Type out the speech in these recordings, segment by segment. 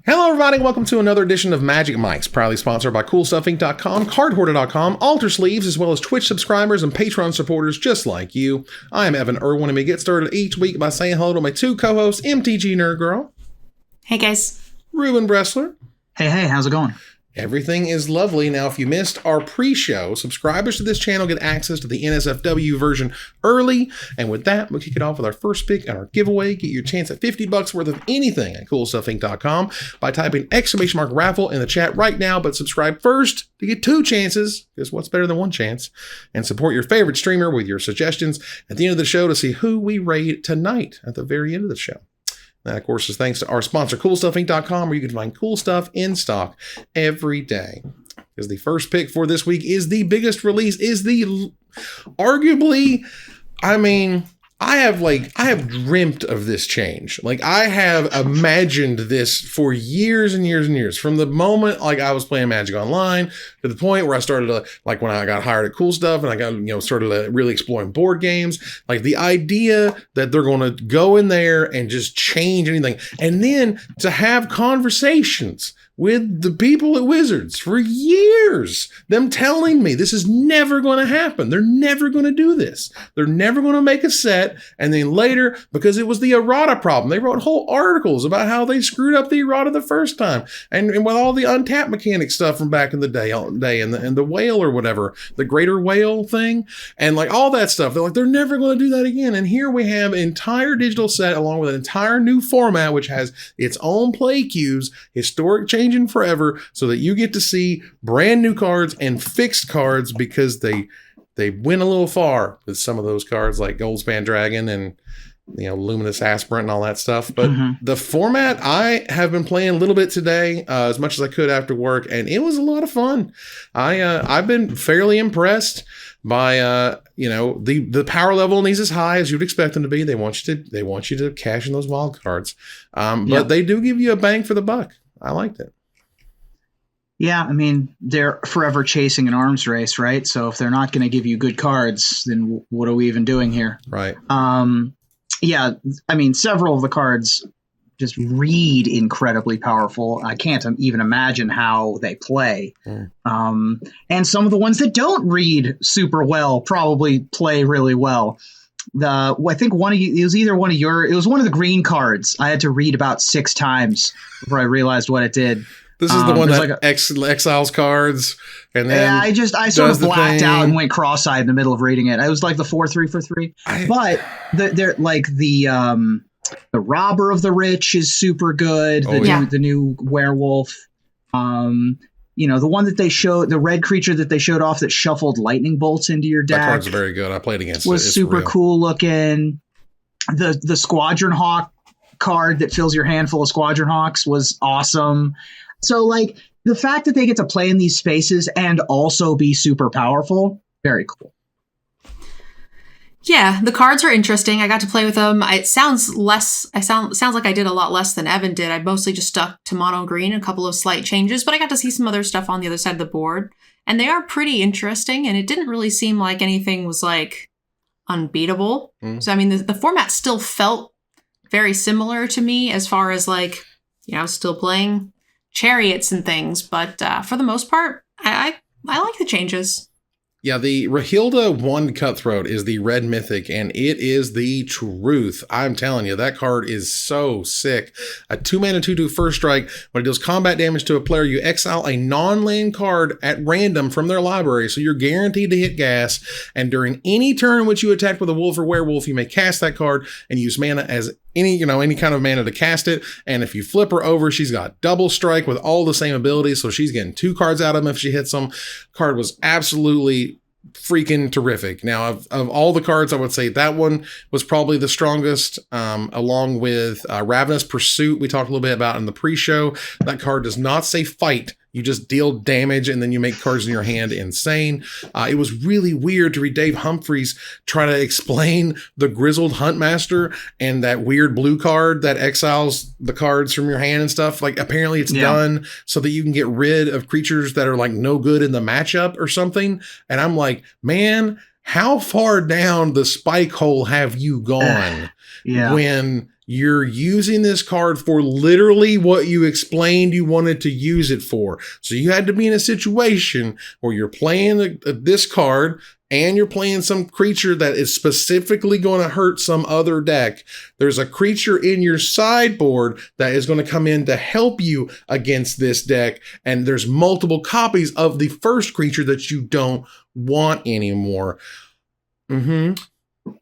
Hello everybody, welcome to another edition of Magic Mics, proudly sponsored by CoolStuffInc.com, CardHoarder.com, Alter Sleeves, as well as Twitch subscribers and Patreon supporters just like you. I am Evan Irwin, and we get started each week by saying hello to my two co-hosts, MTG Nerd Girl. Hey guys. Ruben Bressler. Hey, how's it going? Everything is lovely. Now, if you missed our pre-show, subscribers to this channel get access to the NSFW version early. And with that, we'll kick it off with our first pick and our giveaway. Get your chance at $50 worth of anything at CoolStuffInc.com by typing !raffle in the chat right now. But subscribe first to get two chances, because what's better than one chance? And support your favorite streamer with your suggestions at the end of the show to see who we raid tonight at the very end of the show. That, of course, is thanks to our sponsor, CoolStuffInc.com, where you can find cool stuff in stock every day. Because the first pick for this week is the biggest release, is the arguably, I have dreamt of this change. Like, I have imagined this for years and years and years. From the moment, I was playing Magic Online to the point where I started to, when I got hired at Cool Stuff and I got, started really exploring board games. The idea that they're going to go in there and just change anything. And then to have conversations with the people at Wizards for years, them telling me this is never going to happen. They're never going to do this. They're never going to make a set. And then later, because it was the errata problem, they wrote whole articles about how they screwed up the errata the first time. And with all the untapped mechanic stuff from back in the day and the whale or whatever, the greater whale thing, and all that stuff. They're never going to do that again. And here we have an entire digital set along with an entire new format, which has its own play cues, historic changing forever, so that you get to see brand new cards and fixed cards, because they went a little far with some of those cards like Goldspan Dragon and Luminous Aspirant and all that stuff. But the format, I have been playing a little bit today, as much as I could after work, and it was a lot of fun. I've been fairly impressed by the power level in these is high as you'd expect them to be. They want you to cash in those wild cards, but they do give you a bang for the buck. I liked it. Yeah, they're forever chasing an arms race, right? So if they're not going to give you good cards, then what are we even doing here? Right. Several of the cards just read incredibly powerful. I can't even imagine how they play. And some of the ones that don't read super well probably play really well. I think it was one of the green cards I had to read about 6 times before I realized what it did. This is the one that exiles cards, and then I sort of blacked out and went cross-eyed in the middle of reading it. I was like the 4/3 for 3, but they're the Robber of the Rich is super good. The new werewolf, the one that they showed, the red creature that they showed off that shuffled lightning bolts into your deck. That card's very good. I played against it. Was super cool looking. The Squadron Hawk card that fills your hand full of Squadron Hawks was awesome. So, the fact that they get to play in these spaces and also be super powerful, very cool. Yeah, the cards are interesting. I got to play with them. It sounds like I did a lot less than Evan did. I mostly just stuck to mono green, a couple of slight changes, but I got to see some other stuff on the other side of the board. And they are pretty interesting, and it didn't really seem like anything was unbeatable. So, the format still felt very similar to me as far as still playing chariots and things, but for the most part, I like the changes. Yeah, the Rahilda 1 Cutthroat is the red mythic, and it is the truth. I'm telling you, that card is so sick. A 2-mana 2/2 first strike. When it deals combat damage to a player, you exile a non-land card at random from their library, so you're guaranteed to hit gas. And during any turn in which you attack with a wolf or werewolf, you may cast that card and use mana as any kind of mana to cast it. And if you flip her over, she's got double strike with all the same abilities, so she's getting 2 cards out of them if she hits them. Card was absolutely freaking terrific. Now, of all the cards, I would say that one was probably the strongest, along with Ravenous Pursuit, we talked a little bit about in the pre-show. That card does not say fight. You just deal damage and then you make cards in your hand insane. It was really weird to read Dave Humphreys try to explain the Grizzled Huntmaster and that weird blue card that exiles the cards from your hand and stuff. Apparently it's done so that you can get rid of creatures that are no good in the matchup or something. And I'm like, man, how far down the spike hole have you gone when you're using this card for literally what you explained you wanted to use it for. So you had to be in a situation where you're playing this card and you're playing some creature that is specifically going to hurt some other deck. There's a creature in your sideboard that is going to come in to help you against this deck. And there's multiple copies of the first creature that you don't want anymore.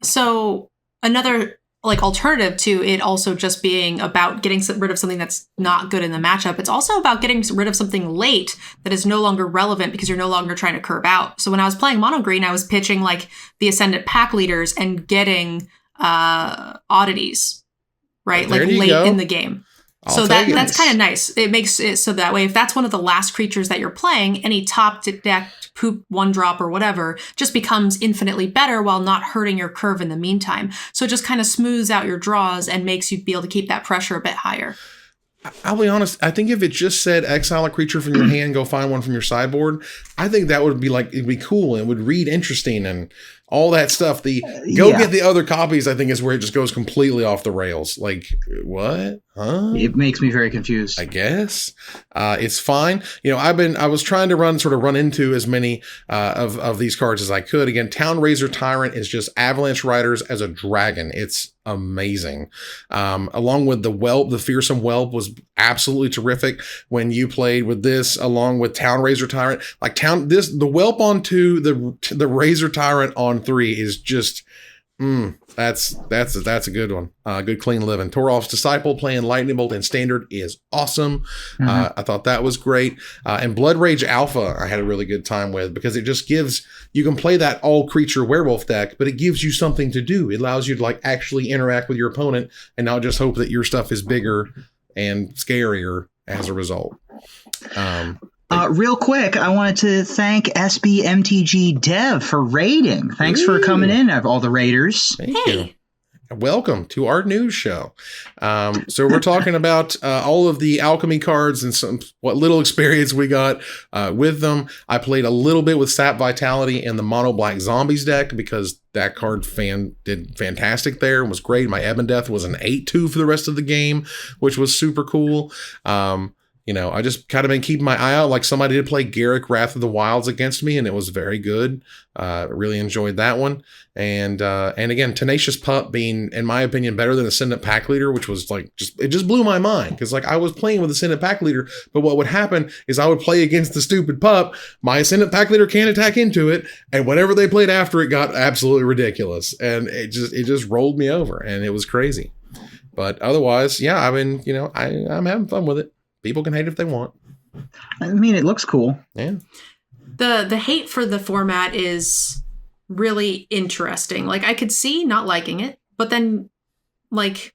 So another alternative to it also just being about getting rid of something that's not good in the matchup, it's also about getting rid of something late that is no longer relevant because you're no longer trying to curve out. So when I was playing mono green, I was pitching the Ascendant Pack Leaders and getting oddities, right? Late in the game. So that's kind of nice. It makes it so that way, if that's one of the last creatures that you're playing, any top deck poop 1-drop or whatever just becomes infinitely better while not hurting your curve in the meantime. So it just kind of smooths out your draws and makes you be able to keep that pressure a bit higher. I'll be honest, I think if it just said exile a creature from your hand, go find one from your sideboard, I think that would be it'd be cool and would read interesting and all that stuff. Get the other copies, I think, is where it just goes completely off the rails. What? Huh? It makes me very confused. I guess. It's fine. I was trying to run into as many of these cards as I could. Again, Town Razor Tyrant is just Avalanche Riders as a dragon. It's amazing. Along with the Whelp, the Fearsome Whelp was absolutely terrific when you played with this, along with Town Razor Tyrant. The Whelp on 2, the Razor Tyrant on 3 is just that's a good one. Good clean living. Torolf's Disciple playing Lightning Bolt in Standard is awesome. I thought that was great. And Blood Rage Alpha I had a really good time with because it just gives, you can play that all creature werewolf deck, but it gives you something to do. It allows you to actually interact with your opponent and not just hope that your stuff is bigger and scarier as a result. Real quick, I wanted to thank SBMTG Dev for raiding. Thanks for coming in, all the raiders. Thank you. Welcome to our news show. So we're talking about all of the Alchemy cards and what little experience we got with them. I played a little bit with Sap Vitality and the Mono Black Zombies deck because that card did fantastic there and was great. My Ebon Death was an 8/2 for the rest of the game, which was super cool. I just kind of been keeping my eye out. Somebody did play Garruk Wrath of the Wilds against me, and it was very good. Really enjoyed that one. And again, Tenacious Pup being, in my opinion, better than Ascendant Pack Leader, which was it just blew my mind. Because I was playing with Ascendant Pack Leader, but what would happen is I would play against the stupid pup. My Ascendant Pack Leader can't attack into it, and whatever they played after it got absolutely ridiculous. And it just rolled me over, and it was crazy. But otherwise, yeah, I'm having fun with it. People can hate if they want. I mean, it looks cool. Yeah. The hate for the format is really interesting. I could see not liking it, but then the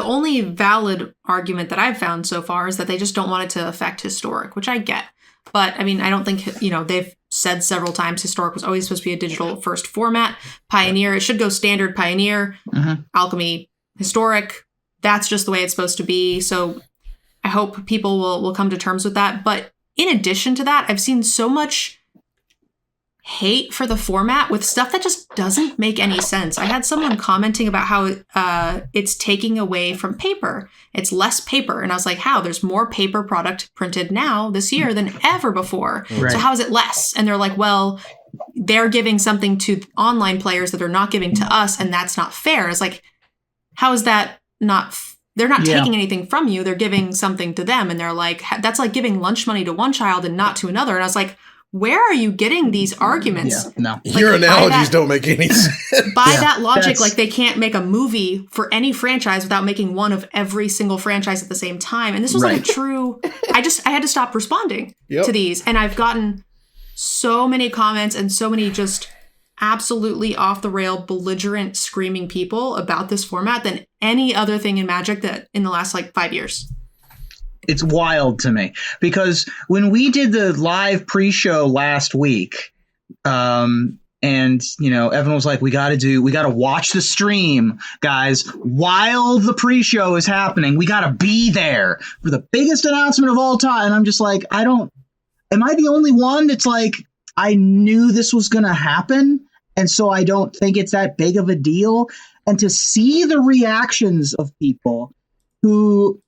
only valid argument that I've found so far is that they just don't want it to affect Historic, which I get. But I mean, I don't think, they've said several times Historic was always supposed to be a digital first format. Pioneer, it should go Standard, Pioneer, Alchemy, Historic. That's just the way it's supposed to be. So I hope people will come to terms with that. But in addition to that, I've seen so much hate for the format with stuff that just doesn't make any sense. I had someone commenting about how it's taking away from paper. It's less paper. And I was like, how? There's more paper product printed now this year than ever before. Right. So how is it less? And they're like, well, they're giving something to online players that they're not giving to us, and that's not fair. It's like, how is that not they're not taking anything from you. They're giving something to them. And they're like, that's like giving lunch money to one child and not to another. And I was like, where are you getting these arguments? Yeah, no. Your analogies don't make any sense. By that logic, they can't make a movie for any franchise without making one of every single franchise at the same time. And this was a true, I had to stop responding to these. And I've gotten so many comments and so many just absolutely off the rail, belligerent, screaming people about this format than any other thing in Magic that in the last 5 years. It's wild to me because when we did the live pre-show last week, and Evan was like, we got to watch the stream, guys, while the pre-show is happening. We got to be there for the biggest announcement of all time. And I'm just like, am I the only one that's like, I knew this was going to happen, and so I don't think it's that big of a deal? and to see the reactions of people who,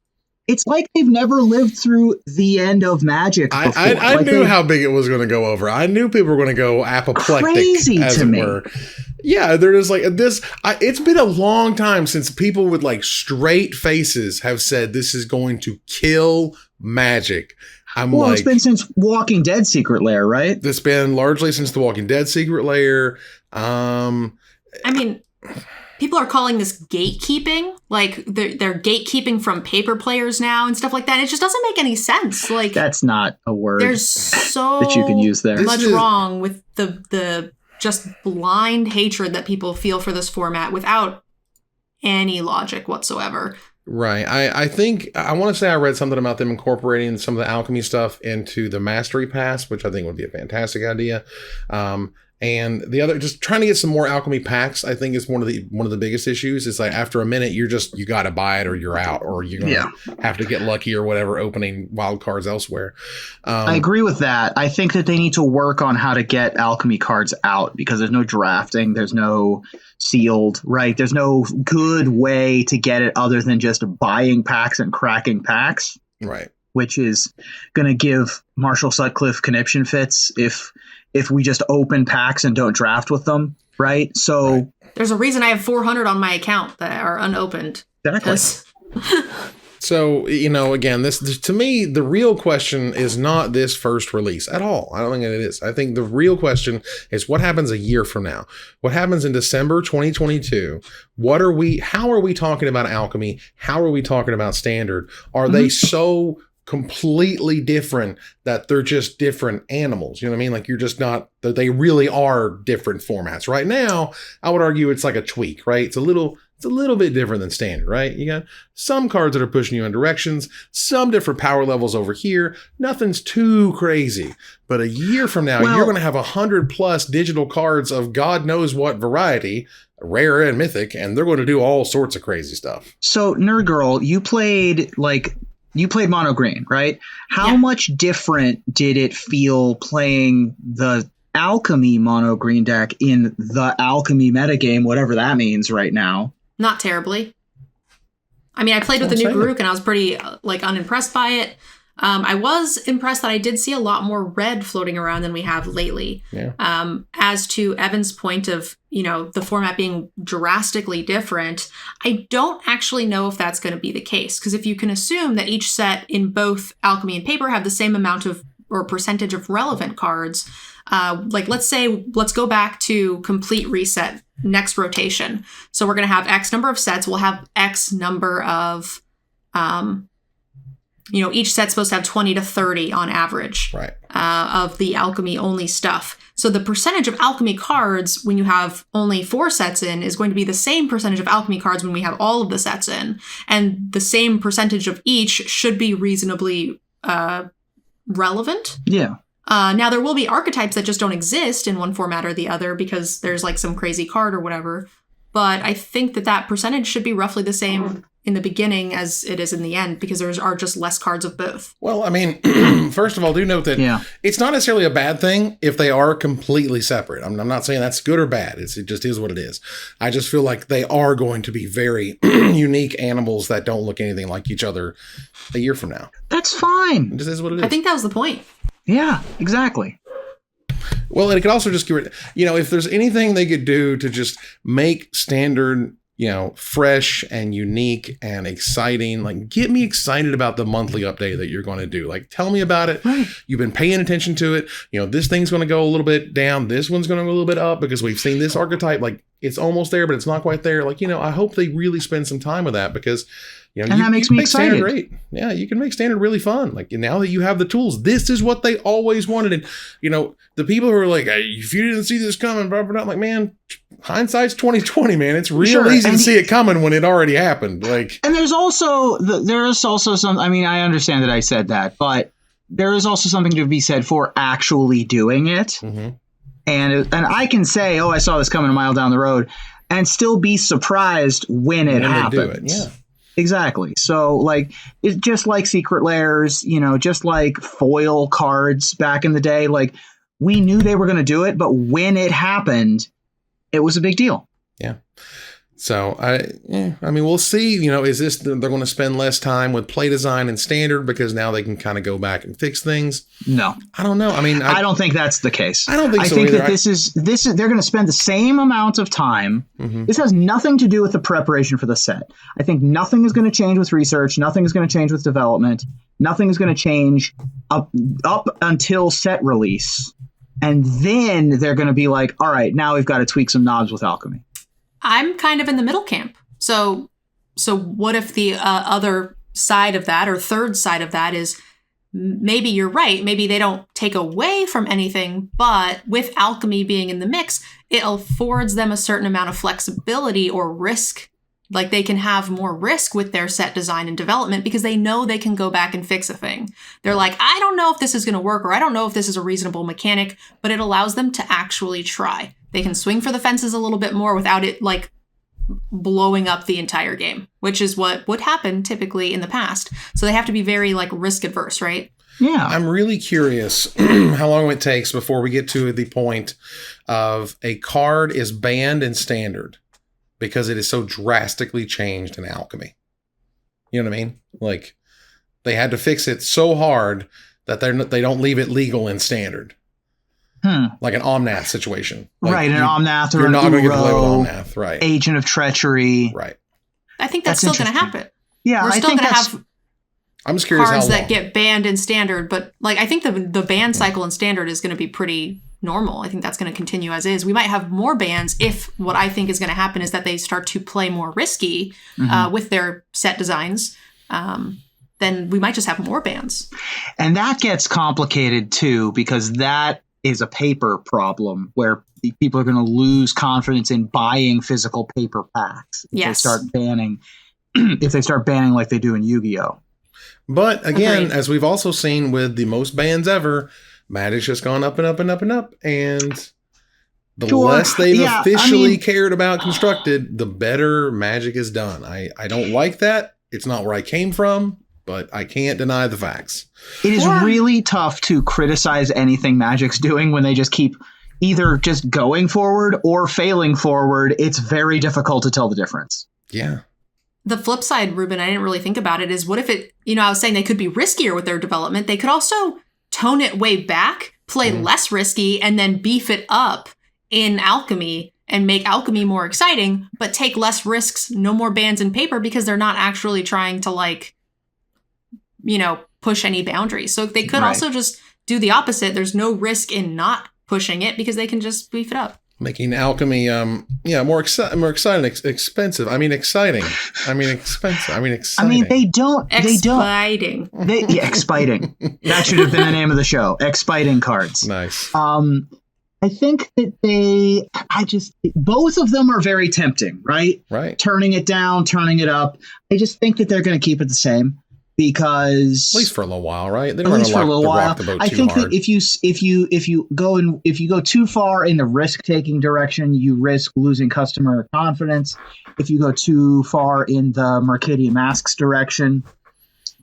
it's like they've never lived through the end of Magic before. I knew how big it was going to go over. I knew people were going to go apoplectic, crazy as to it me. were. Yeah, they're just like this. It's been a long time since people with like straight faces have said this is going to kill Magic. It's been since Walking Dead Secret Lair, right? It's been largely since the Walking Dead Secret Lair. I mean, people are calling this gatekeeping. Like they're gatekeeping from paper players now and stuff like that. It just doesn't make any sense. Like that's not a word. There's so that you can use there. Much wrong with the just blind hatred that people feel for this format without any logic whatsoever. Right. I think I want to say I read something about them incorporating some of the alchemy stuff into the Mastery Pass, which I think would be a fantastic idea. And the other, just trying to get some more alchemy packs, I think is one of the biggest issues. It's like after a minute, you got to buy it or you're out, or you're going to have to get lucky or whatever, opening wild cards elsewhere. I agree with that. I think that they need to work on how to get alchemy cards out, because there's no drafting, there's no sealed, right? There's no good way to get it other than just buying packs and cracking packs. Right. Which is going to give Marshall Sutcliffe conniption fits if we just open packs and don't draft with them, right? So there's a reason I have 400 on my account that are unopened. Exactly. So, again, this to me, the real question is not this first release at all. I don't think it is. I think the real question is what happens a year from now? What happens in December 2022? How are we talking about alchemy? How are we talking about standard? Are they so completely different that they're just different animals? You know what I mean? Like, you're just not, that they really are different formats. Right now, I would argue it's like a tweak, right? It's a little bit different than standard, right? You got some cards that are pushing you in directions, some different power levels over here. Nothing's too crazy. But a year from now, you're going to have 100+ digital cards of God knows what variety, rare and mythic, and they're going to do all sorts of crazy stuff. So, Nerd Girl, you played mono green, right? How much different did it feel playing the alchemy mono green deck in the alchemy metagame, whatever that means right now? Not terribly. I mean, I played with the new Garuk and I was pretty unimpressed by it. I was impressed that I did see a lot more red floating around than we have lately. Yeah. As to Evan's point of, the format being drastically different, I don't actually know if that's going to be the case. Because if you can assume that each set in both alchemy and paper have the same amount of or percentage of relevant cards, let's go back to complete reset next rotation. So we're going to have X number of sets. We'll have X number of, each set's supposed to have 20 to 30 on average, right, of the alchemy only stuff. So the percentage of alchemy cards when you have only 4 sets in is going to be the same percentage of alchemy cards when we have all of the sets in. And the same percentage of each should be reasonably relevant. Yeah. Now, there will be archetypes that just don't exist in one format or the other because there's some crazy card or whatever. But I think that percentage should be roughly the same in the beginning as it is in the end because there are just less cards of both. Well, I mean, first of all, do note that it's not necessarily a bad thing if they are completely separate. I'm not saying that's good or bad. It just is what it is. I just feel like they are going to be very unique animals that don't look anything like each other a year from now. That's fine. It just is what it is. I think that was the point. Yeah, exactly. Well, and it could also just get rid, if there's anything they could do to just make standard, fresh and unique and exciting, get me excited about the monthly update that you're going to do. Tell me about it. Right. You've been paying attention to it. This thing's going to go a little bit down. This one's going to go a little bit up because we've seen this archetype. It's almost there, but it's not quite there. I hope they really spend some time with that because and that makes me excited. Great. Yeah, you can make standard really fun. Now that you have the tools, this is what they always wanted. And the people who are like, if you didn't see this coming, blah, blah, blah, I'm like, man, hindsight's 2020, man. It's real easy to see it coming when it already happened. And there's also some. I mean, I understand that I said that, but there is also something to be said for actually doing it. Mm-hmm. And I can say, I saw this coming a mile down the road, and still be surprised when it happens. They do it. Yeah. Exactly. So it's just like secret lairs, just like foil cards back in the day. We knew they were going to do it, but when it happened, it was a big deal. Yeah. So I mean, we'll see. You know, is this they're going to spend less time with play design and standard because now they can kind of go back and fix things? No, I don't know. I mean, I don't think that's the case. I don't think so I think either. that this is they're going to spend the same amount of time. Mhm. This has nothing to do with the preparation for the set. I think nothing is going to change with research. Nothing is going to change with development. Nothing is going to change up until set release. And then they're going to be like, all right, now we've got to tweak some knobs with Alchemy. I'm kind of in the middle camp. So what if the other side of that or third side of that is maybe you're right. Maybe they don't take away from anything, but with Alchemy being in the mix, it affords them a certain amount of flexibility or risk. Like they can have more risk with their set design and development because they know they can go back and fix a thing. They're like, I don't know if this is going to work or I don't know if this is a reasonable mechanic, but it allows them to actually try. They can swing for the fences a little bit more without it like blowing up the entire game, which is what would happen typically in the past. So they have to be very like risk adverse, right? Yeah. I'm really curious how long it takes before we get to the point of a card is banned in standard because it is so drastically changed in Alchemy. You know what I mean? Like they had to fix it so hard that they don't leave it legal in standard. Like an Omnath situation. Like right, an Omnath or you're an not going to get to play with Uro, Omnath, right? Agent of Treachery. Right. I think that's still going to happen. Yeah, We're still going to have I'm just curious cards how long. that get banned in standard, but like I think the ban cycle in standard is going to be pretty normal. I think that's going to continue as is. We might have more bans if what I think is going to happen is that they start to play more risky with their set designs. Then we might just have more bans. And that gets complicated too, because that is a paper problem where people are going to lose confidence in buying physical paper packs if they start banning like they do in Yu-Gi-Oh. But again, Agreed. as we've also seen with the most bans ever, Magic's just gone up and up and up and up. And the less they've officially cared about Constructed, the better Magic is done. I don't like that. It's not where I came from, but I can't deny the facts. It is really tough to criticize anything Magic's doing when they just keep either just going forward or failing forward. It's very difficult to tell the difference. Yeah. The flip side, Ruben, I didn't really think about it, is what if it, I was saying they could be riskier with their development. They could also tone it way back, play less risky, and then beef it up in Alchemy and make Alchemy more exciting, but take less risks, no more bans in paper because they're not actually trying to push any boundaries. So they could also just do the opposite. There's no risk in not pushing it because they can just beef it up. Making Alchemy, more exciting, expensive. I mean, exciting. I mean, expensive. I mean, exciting. I mean, they don't. Exciting. Exciting. That should have been the name of the show. Exciting cards. Nice. I think that both of them are very tempting, right? Right. Turning it down, turning it up. I just think that they're going to keep it the same. Because at least for a little while, right? They don't want to rock the boat I too think hard. that if you go too far in the risk-taking direction, you risk losing customer confidence. If you go too far in the Mercadian Masks direction,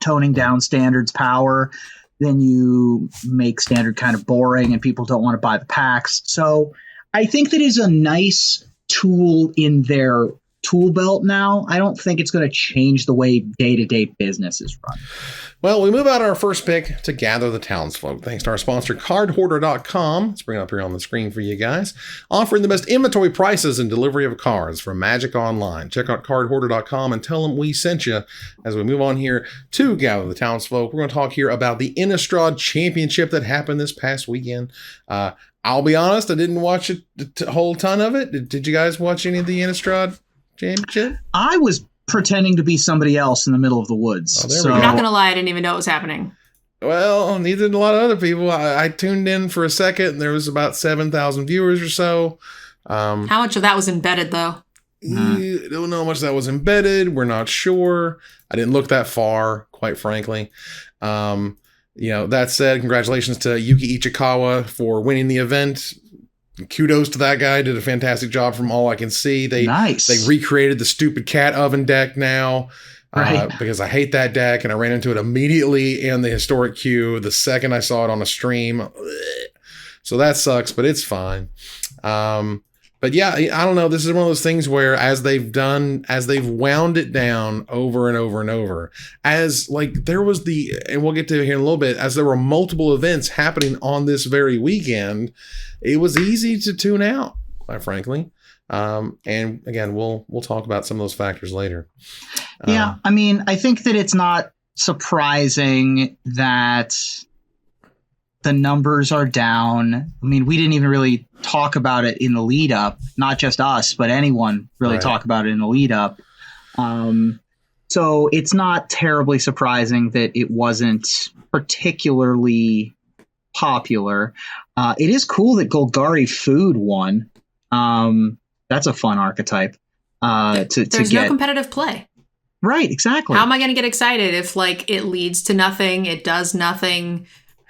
toning down Standard's power, then you make Standard kind of boring and people don't want to buy the packs. So I think that is a nice tool in their tool belt now. I don't think it's going to change the way day-to-day business is run. Well, we move out our first pick to gather the townsfolk. Thanks to our sponsor, cardhoarder.com. Let's bring it up here on the screen for you guys. Offering the best inventory prices and delivery of cards from Magic Online. Check out cardhoarder.com and tell them we sent you. As we move on here to gather the townsfolk, we're going to talk here about the Innistrad Championship that happened this past weekend. I'll be honest, I didn't watch a whole ton of it. Did you guys watch any of the Innistrad Championship? I was pretending to be somebody else in the middle of the woods. I'm not going to lie, I didn't even know what was happening. Well, neither did a lot of other people. I tuned in for a second, and there was about 7,000 viewers or so. How much of that was embedded, though? You don't know how much that was embedded. We're not sure. I didn't look that far, quite frankly. That said, congratulations to Yuki Ichikawa for winning the event. Kudos to that guy. Did a fantastic job from all I can see. They recreated the stupid cat oven deck now. Right. Because I hate that deck and I ran into it immediately in the historic queue the second I saw it on a stream. So that sucks, but it's fine. But yeah, I don't know. This is one of those things where as they've wound it down over and over and over, as like there was and we'll get to it here in a little bit, as there were multiple events happening on this very weekend, it was easy to tune out, quite frankly. And again, we'll talk about some of those factors later. Yeah. I mean, I think that it's not surprising that the numbers are down. I mean, we didn't even really talk about it in the lead up, not just us, but anyone really talk about it in the lead up. So it's not terribly surprising that it wasn't particularly popular. It is cool that Golgari Food won. That's a fun archetype. There's no competitive play. Right, exactly. How am I going to get excited if like it leads to nothing, it does nothing?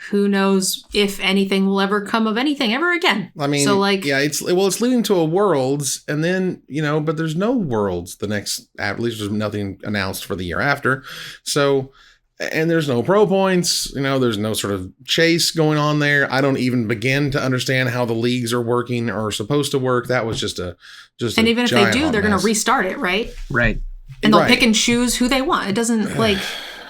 Who knows if anything will ever come of anything ever again? I mean, so like, yeah, it's leading to a Worlds, and then but there's no Worlds the next. At least there's nothing announced for the year after. So, and there's no pro points. There's no sort of chase going on there. I don't even begin to understand how the leagues are working or are supposed to work. That was just a. And even if they do, they're going to restart it, right? Right. And they'll pick and choose who they want. It doesn't like.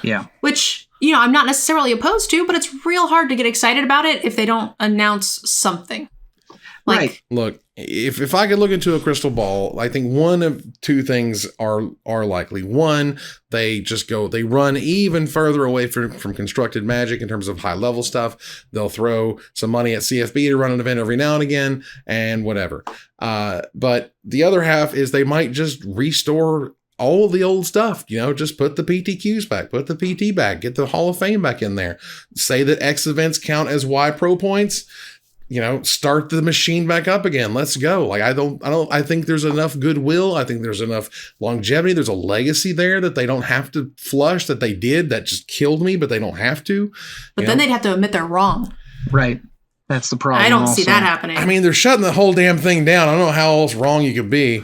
Yeah. Which. I'm not necessarily opposed to, but it's real hard to get excited about it if they don't announce something. Right. Look, if I could look into a crystal ball, I think one of two things are likely. One, they run even further away from constructed Magic in terms of high level stuff. They'll throw some money at CFB to run an event every now and again and whatever. But the other half is they might just restore all the old stuff, just put the PTQs back, put the PT back, get the Hall of Fame back in there. Say that X events count as Y pro points, start the machine back up again. Let's go. Like, I think there's enough goodwill. I think there's enough longevity. There's a legacy there that they don't have to flush that they did that just killed me, but they don't have to. But then they'd have to admit they're wrong. Right. That's the problem. I don't see that happening. I mean, they're shutting the whole damn thing down. I don't know how else wrong you could be.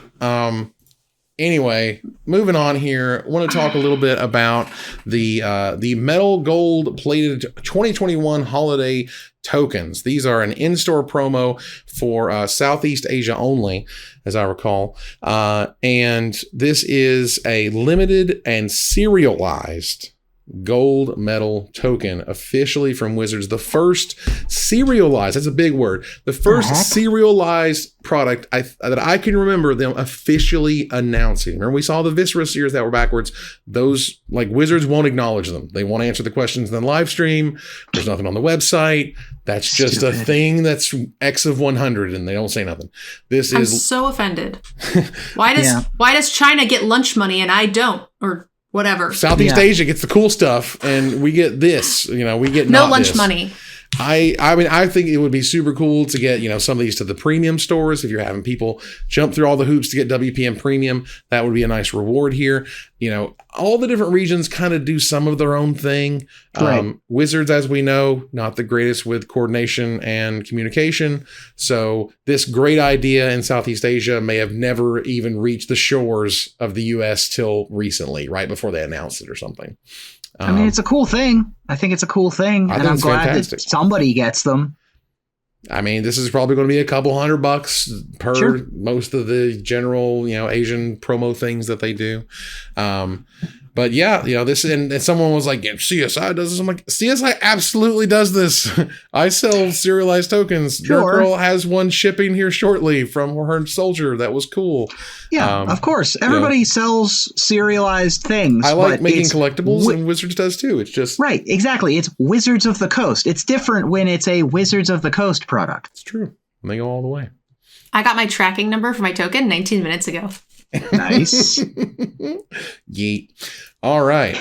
Anyway, moving on here, I want to talk a little bit about the metal gold plated 2021 holiday tokens. These are an in-store promo for Southeast Asia only, as I recall. And this is a limited and serialized gold medal token officially from Wizards. The first serialized, that's a big word, the first serialized product that I can remember them officially announcing. Remember, we saw the Viscera series that were backwards. Those, like, Wizards won't acknowledge them. They won't answer the questions in the live stream. There's nothing on the website. That's just a thing that's X of 100, and they don't say nothing. I'm so offended. Why does China get lunch money and I don't? Or whatever. Southeast Asia gets the cool stuff, and we get this. We get no lunch money. I mean, I think it would be super cool to get, some of these to the premium stores. If you're having people jump through all the hoops to get WPM premium, that would be a nice reward here. All the different regions kind of do some of their own thing. Right. Wizards, as we know, not the greatest with coordination and communication. So this great idea in Southeast Asia may have never even reached the shores of the US till recently, right before they announced it or something. I mean, it's a cool thing. I think it's a cool thing. And I'm glad that somebody gets them. I mean, this is probably going to be a couple $100 per most of the general, Asian promo things that they do. But yeah, this, and someone was like, CSI does this. I'm like, CSI absolutely does this. I sell serialized tokens. Your girl has one shipping here shortly from her soldier. That was cool. Yeah, of course. Everybody sells serialized things. I like making collectibles, and Wizards does too. It's just... Right, exactly. It's Wizards of the Coast. It's different when it's a Wizards of the Coast product. It's true. And they go all the way. I got my tracking number for my token 19 minutes ago. Nice. Yeet. All right.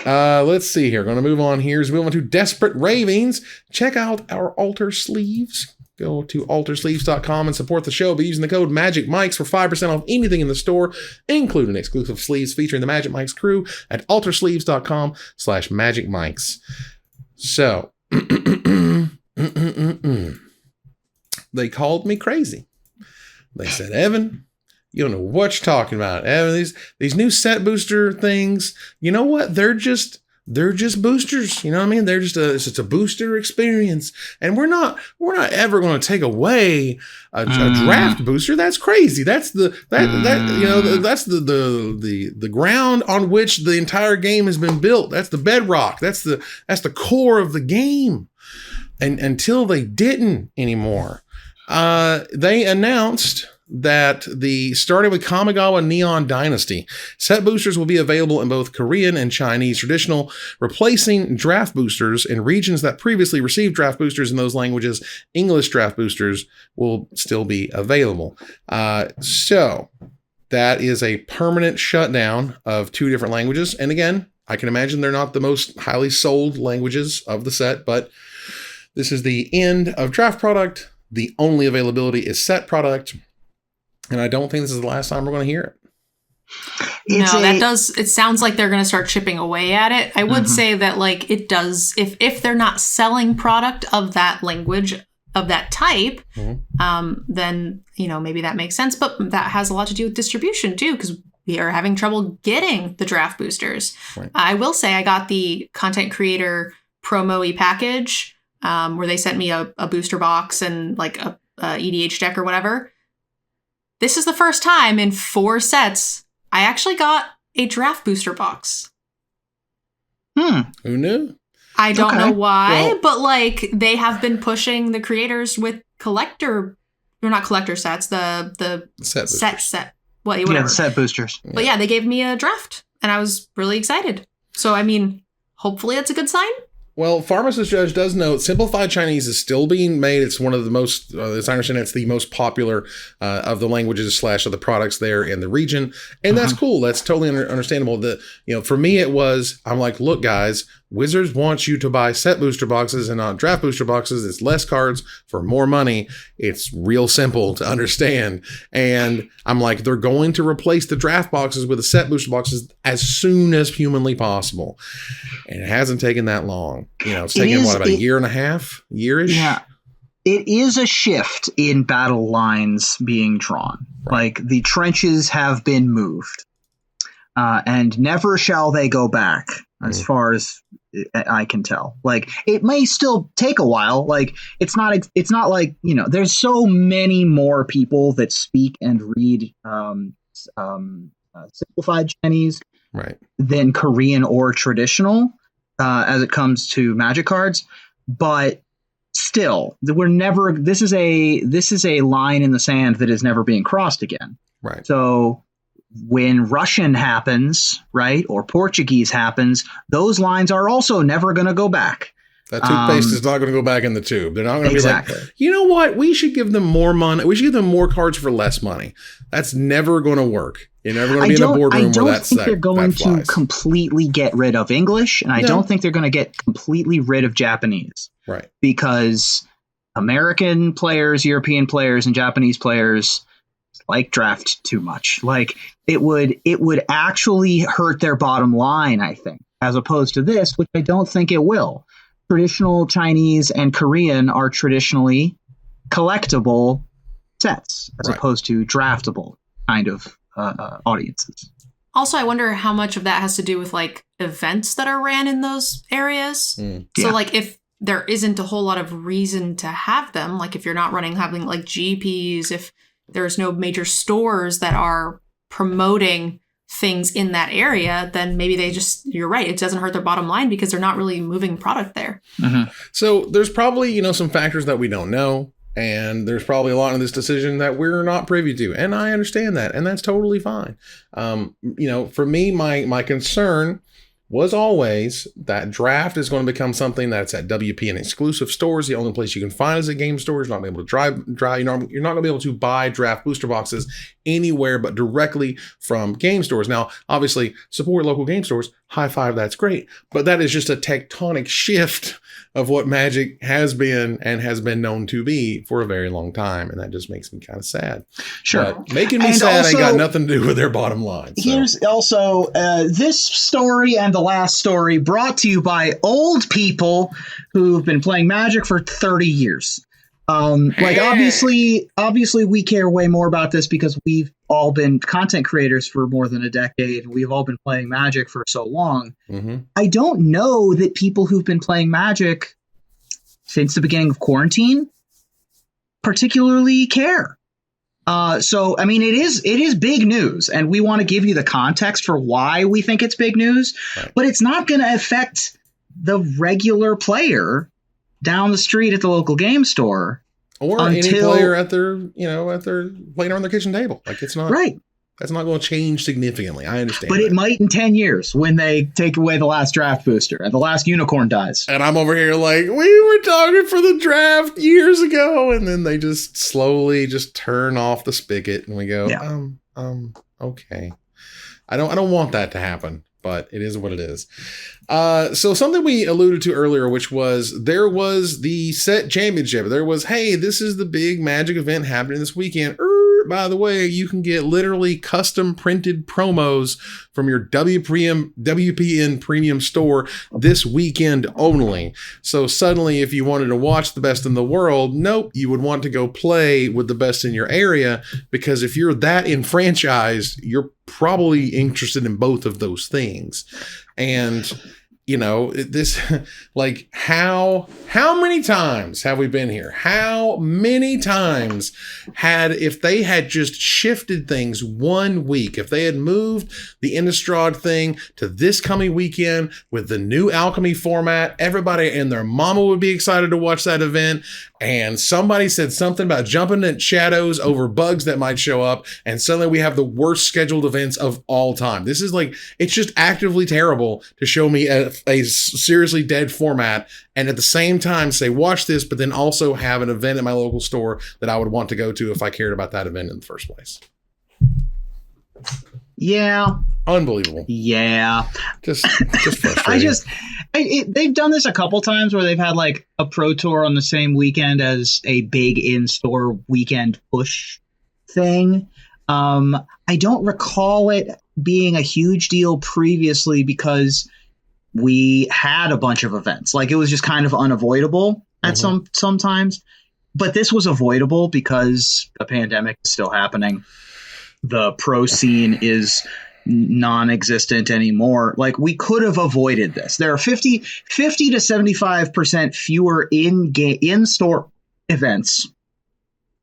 Let's see here. Going to move on here. Move on to Desperate Ravings. Check out our altar sleeves. Go to altersleeves.com and support the show by using the code MAGICMICS for 5% off anything in the store, including exclusive sleeves featuring the Magic Mics crew at altersleeves.com/MagicMics. So, they called me crazy. They said, Evan, you don't know what you're talking about. Evan, these new set booster things, you know what? They're just they're just boosters. You know what I mean? They're just it's a booster experience, and we're not ever going to take away a draft booster. That's crazy. That's the ground on which the entire game has been built. That's the bedrock. That's the core of the game. And until they didn't anymore, they announced that starting with Kamigawa Neon Dynasty, set boosters will be available in both Korean and Chinese traditional, replacing draft boosters in regions that previously received draft boosters in those languages. English draft boosters will still be available. So that is a permanent shutdown of 2 different languages. And again, I can imagine they're not the most highly sold languages of the set, but this is the end of draft product. The only availability is set product. And I don't think this is the last time we're going to hear it. It sounds like they're going to start chipping away at it. I would say that like it does, if they're not selling product of that language, of that type, then, maybe that makes sense. But that has a lot to do with distribution too, because we are having trouble getting the draft boosters. Right. I will say I got the content creator promo-y package where they sent me a booster box and like a EDH deck or whatever. This is the first time in 4 sets I actually got a draft booster box. Who knew? I don't know why, but like they have been pushing the creators with collector, or not collector sets, the set. Well, whatever. Yeah, the set boosters. But yeah, they gave me a draft and I was really excited. So, I mean, hopefully that's a good sign. Well, Pharmacist Judge does note Simplified Chinese is still being made. It's one of the most, as I understand, it's the most popular of the languages / of the products there in the region. And that's cool. That's totally understandable. For me, I'm like, look, guys, Wizards wants you to buy set booster boxes and not draft booster boxes. It's less cards for more money. It's real simple to understand. And I'm like, they're going to replace the draft boxes with the set booster boxes as soon as humanly possible. And it hasn't taken that long. It's taken about a year and a half, yearish. Yeah. It is a shift in battle lines being drawn. Right. Like the trenches have been moved. And never shall they go back, as far as I can tell. Like, it may still take a while. Like, it's not like, there's so many more people that speak and read simplified Chinese than Korean or traditional as it comes to Magic cards. But still, this is a line in the sand that is never being crossed again. Right. So when Russian happens, right, or Portuguese happens, those lines are also never going to go back. That toothpaste is not going to go back in the tube. They're not going to be like, you know what? We should give them more money. We should give them more cards for less money. That's never going to work. You're never going to be in a boardroom where that's I don't think they're going to completely get rid of English, and I don't think they're going to get completely rid of Japanese. Right. Because American players, European players, and Japanese players like draft too much. Like it would actually hurt their bottom line, I think, as opposed to this, which I don't think it will. Traditional Chinese and Korean are traditionally collectible sets as opposed to draftable kind of audiences. Also, I wonder how much of that has to do with like events that are ran in those areas. So like if there isn't a whole lot of reason to have them, like if you're not having like GPs, if there's no major stores that are promoting things in that area, then maybe you're right, it doesn't hurt their bottom line because they're not really moving product there. So there's probably, some factors that we don't know. And there's probably a lot in this decision that we're not privy to. And I understand that. And that's totally fine. For me, my concern was always that draft is going to become something that's at WP and exclusive stores. The only place you can find is at game stores. You're not going to be able to you're not going to be able to buy draft booster boxes anywhere but directly from game stores. Now, obviously, support local game stores. High five, that's great. But that is just a tectonic shift of what Magic has been and has been known to be for a very long time. And that just makes me kind of sad. Sure. But making me sad ain't got nothing to do with their bottom line. So. Here's also this story and the last story brought to you by old people who've been playing Magic for 30 years. Like obviously we care way more about this because we've all been content creators for more than a decade. We've all been playing Magic for so long. Mm-hmm. I don't know that people who've been playing Magic since the beginning of quarantine particularly care. So, I mean, it is big news, and we want to give you the context for why we think it's big news, right. But it's not going to affect the regular player down the street at the local game store. Or any player at their playing around their kitchen table. Like, it's not right. That's not going to change significantly. I understand. But it might in 10 years when they take away the last draft booster and the last unicorn dies. And I'm over here like, we were talking for the draft years ago. And then they just slowly just turn off the spigot and we go, okay. I don't want that to happen, but it is what it is. So something we alluded to earlier, which was there was the set championship. There was, hey, this is the big Magic event happening this weekend. By the way, you can get literally custom printed promos from your WPN premium store this weekend only. So suddenly, if you wanted to watch the best in the world, nope, you would want to go play with the best in your area, because if you're that enfranchised, you're probably interested in both of those things. And you know, this, like, how many times have we been here? How many times if they had just shifted things 1 week, if they had moved the Innistrad thing to this coming weekend with the new Alchemy format, everybody and their mama would be excited to watch that event. And somebody said something about jumping at shadows over bugs that might show up. And suddenly we have the worst scheduled events of all time. This is like, it's just actively terrible to show me a seriously dead format and at the same time say, watch this, but then also have an event at my local store that I would want to go to if I cared about that event in the first place. Yeah. Unbelievable. Yeah. Just frustrating. They've done this a couple times where they've had like a pro tour on the same weekend as a big in-store weekend push thing. I don't recall it being a huge deal previously because we had a bunch of events. Like, it was just kind of unavoidable at sometimes. But this was avoidable because the pandemic is still happening. The pro scene is non-existent anymore. Like, we could have avoided this. There are 50 to 75% fewer in-store events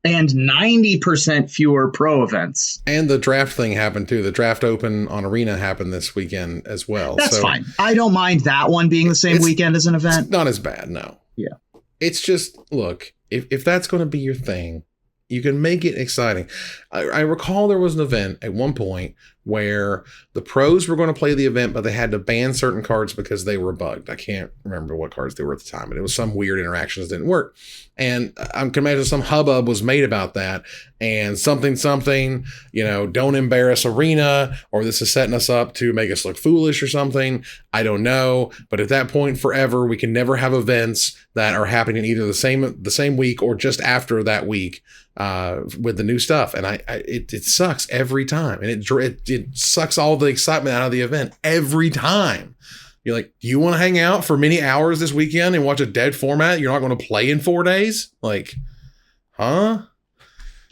and 90% fewer pro events. And the draft thing happened too. The draft open on Arena happened this weekend as well. That's fine. I don't mind that one being the same weekend as an event. It's not as bad, no. Yeah. It's just, look, if that's going to be your thing, you can make it exciting. I recall there was an event at one point where the pros were going to play the event, but they had to ban certain cards because they were bugged. I can't remember what cards they were at the time, but it was some weird interactions that didn't work. And I can imagine some hubbub was made about that and something, don't embarrass Arena, or this is setting us up to make us look foolish or something. I don't know. But at that point, forever, we can never have events that are happening either the same week or just after that week with the new stuff. And it sucks every time. And it sucks all the excitement out of the event every time. You're like, do you want to hang out for many hours this weekend and watch a dead format you're not going to play in 4 days? Like, huh?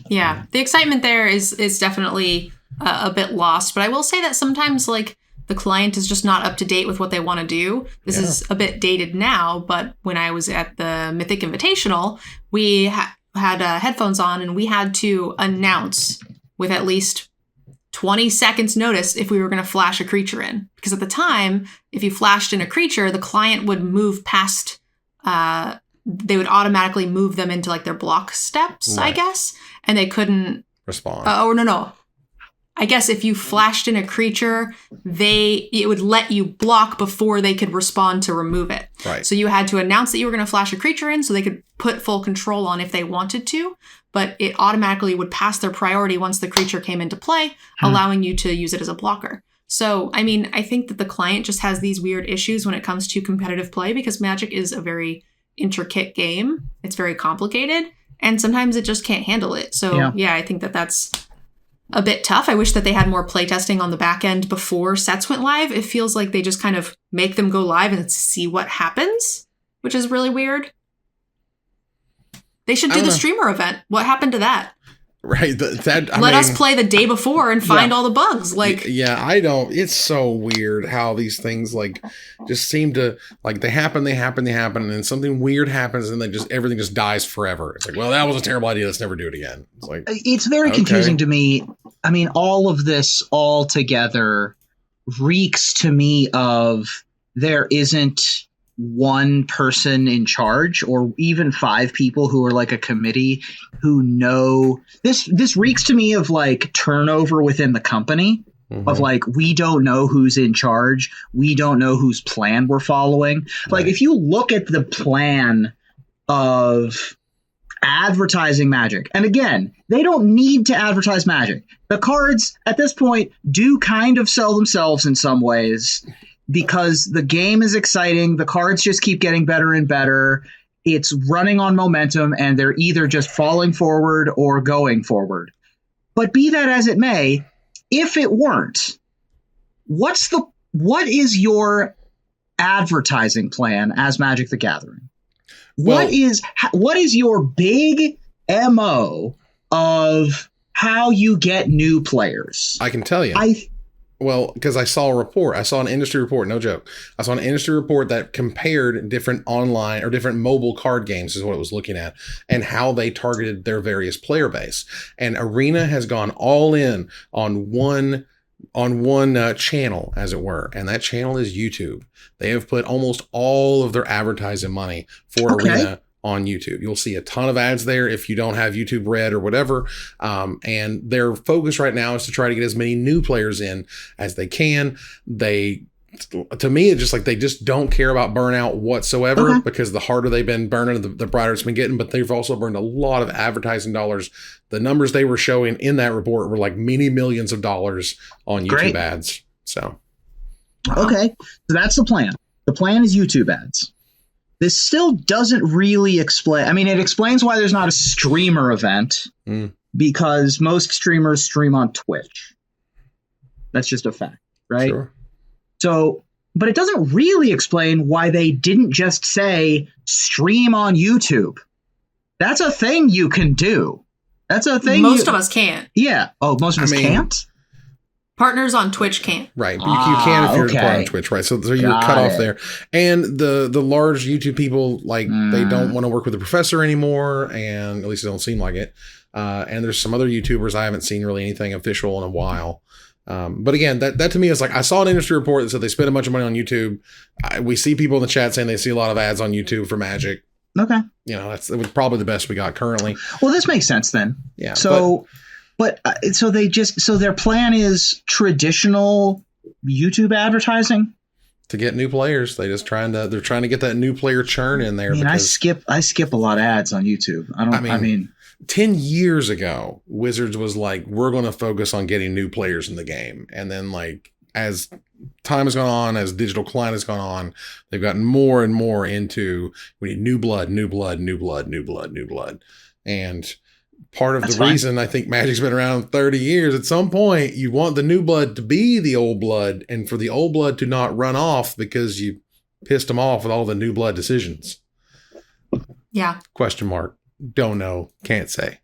Yeah, the excitement there is definitely a bit lost. But I will say that sometimes, like, the client is just not up to date with what they want to do. This is a bit dated now, but when I was at the Mythic Invitational, we had headphones on and we had to announce with at least 20 seconds notice if we were going to flash a creature in. Because at the time, if you flashed in a creature, the client would move past, they would automatically move them into like their block steps, right. I guess. And they couldn't respond. No. I guess if you flashed in a creature, it would let you block before they could respond to remove it. Right. So you had to announce that you were going to flash a creature in so they could put full control on if they wanted to, but it automatically would pass their priority once the creature came into play, allowing you to use it as a blocker. So, I mean, I think that the client just has these weird issues when it comes to competitive play because Magic is a very intricate game. It's very complicated, and sometimes it just can't handle it. So, yeah I think that that's a bit tough. I wish that they had more playtesting on the back end before sets went live. It feels like they just kind of make them go live and see what happens, which is really weird. They should do the streamer event. What happened to that? Right. Let us play the day before and find all the bugs. Like, yeah, I don't. It's so weird how these things like just seem to like they happen, and then something weird happens, and then just everything just dies forever. It's like, well, that was a terrible idea. Let's never do it again. It's like it's very confusing to me. I mean, all of this all together reeks to me of there isn't one person in charge or even 5 people who are like a committee who know this reeks to me of like turnover within the company of like, we don't know who's in charge. We don't know whose plan we're following. Right. Like if you look at the plan of advertising Magic, and again, they don't need to advertise Magic. The cards at this point do kind of sell themselves in some ways, because the game is exciting. The cards just keep getting better and better. It's running on momentum, and they're either just falling forward or going forward. But be that as it may, if it weren't, what is your advertising plan as Magic the Gathering? Well, what is your big MO of how you get new players? I can tell you. Well, because I saw an industry report, no joke. I saw an industry report that compared different online or different mobile card games is what it was looking at and how they targeted their various player base. And Arena has gone all in on one channel, as it were. And that channel is YouTube. They have put almost all of their advertising money for Arena on YouTube. You'll see a ton of ads there if you don't have YouTube Red or whatever. And their focus right now is to try to get as many new players in as they can. To me, it's just like they just don't care about burnout whatsoever, because the harder they've been burning, the brighter it's been getting. But they've also burned a lot of advertising dollars. The numbers they were showing in that report were like many millions of dollars on YouTube ads. So, okay, so that's the plan. The plan is YouTube ads. This still doesn't really explain. I mean, it explains why there's not a streamer event, because most streamers stream on Twitch. That's just a fact, right? Sure. So, but it doesn't really explain why they didn't just say stream on YouTube. That's a thing you can do. That's a thing. Most of us can't. Yeah. Oh, most of us can't? Partners on Twitch can't. Right. But you can if you're a partner on Twitch, right? So you're cut off there. And the large YouTube people, like, they don't want to work with the professor anymore, and at least it don't seem like it. And there's some other YouTubers I haven't seen really anything official in a while. But again, that to me is like, I saw an industry report that said they spent a bunch of money on YouTube. We see people in the chat saying they see a lot of ads on YouTube for Magic. Okay. You know, that's probably the best we got currently. Well, this makes sense then. Yeah. So their plan is traditional YouTube advertising to get new players. They're trying to get that new player churn in there. I mean, I skip a lot of ads on YouTube. I mean 10 years ago, Wizards was like, we're going to focus on getting new players in the game. And then, like, as time has gone on, as digital client has gone on, they've gotten more and more into, we need new blood. And part of the reason I think Magic's been around 30 years, at some point, you want the new blood to be the old blood, and for the old blood to not run off because you pissed them off with all the new blood decisions. Yeah. Question mark. Don't know. Can't say.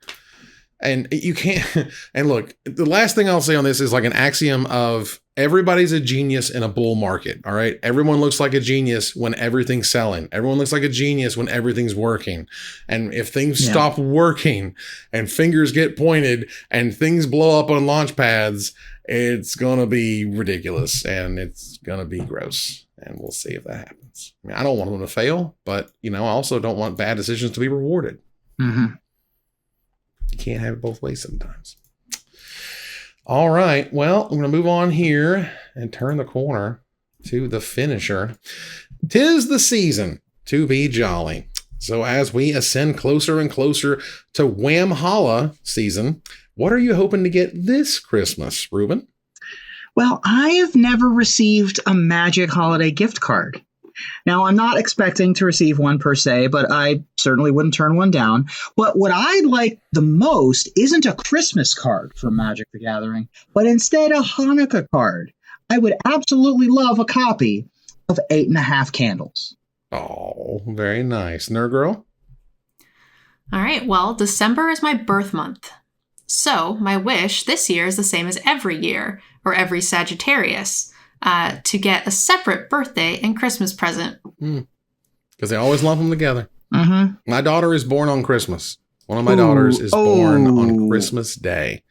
And you can't. And look, the last thing I'll say on this is like an axiom of everybody's a genius in a bull market. All right. Everyone looks like a genius when everything's selling. Everyone looks like a genius when everything's working. And if things stop working and fingers get pointed and things blow up on launch pads, it's going to be ridiculous and it's going to be gross. And we'll see if that happens. I mean, I don't want them to fail, but, you know, I also don't want bad decisions to be rewarded. Mm-hmm. You can't have it both ways sometimes. All right. Well, I'm going to move on here and turn the corner to the finisher. 'Tis the season to be jolly. So as we ascend closer and closer to Whamhalla season, what are you hoping to get this Christmas, Ruben? Well, I have never received a Magic holiday gift card. Now, I'm not expecting to receive one per se, but I certainly wouldn't turn one down. But what I'd like the most isn't a Christmas card from Magic the Gathering, but instead a Hanukkah card. I would absolutely love a copy of 8.5 Candles. Oh, very nice. Nerd Girl? All right. Well, December is my birth month. So my wish this year is the same as every year, or every Sagittarius, to get a separate birthday and Christmas present. Because they always lump them together. Mm-hmm. My daughter is born on Christmas. One of my daughters is born on Christmas Day.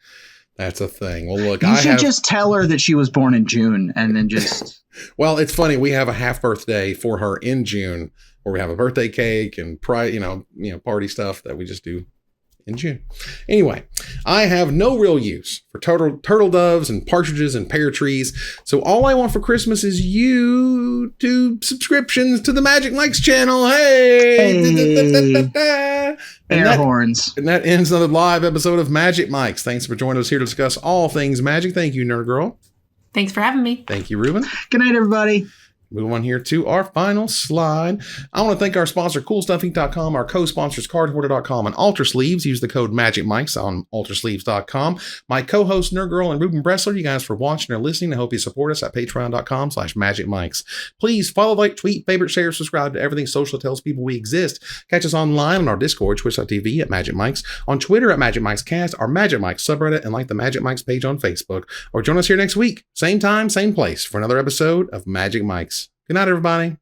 That's a thing. Well, look, you should just tell her that she was born in June and then just... Well, it's funny. We have a half birthday for her in June where we have a birthday cake and party stuff that we just do in June. Anyway, I have no real use for turtle doves and partridges and pear trees. So all I want for Christmas is YouTube subscriptions to the Magic Mike's channel. Hey! Air horns. And that ends another live episode of Magic Mike's. Thanks for joining us here to discuss all things magic. Thank you, Nerd Girl. Thanks for having me. Thank you, Ruben. Good night, everybody. Move on here to our final slide. I want to thank our sponsor, CoolStuffInc.com, our co-sponsors, CardHoarder.com, and Alter Sleeves. Use the code MagicMikes on AlterSleeves.com. My co-host, Nerd Girl, and Ruben Bressler, you guys for watching or listening. I hope you support us at Patreon.com/MagicMikes. Please follow, like, tweet, favorite, share, subscribe to everything social that tells people we exist. Catch us online on our Discord, Twitch.tv at Magic Mikes, on Twitter at Magic Mikes Cast, our Magic Mikes subreddit, and like the Magic Mikes page on Facebook. Or join us here next week, same time, same place, for another episode of Magic Mikes. Good night, everybody.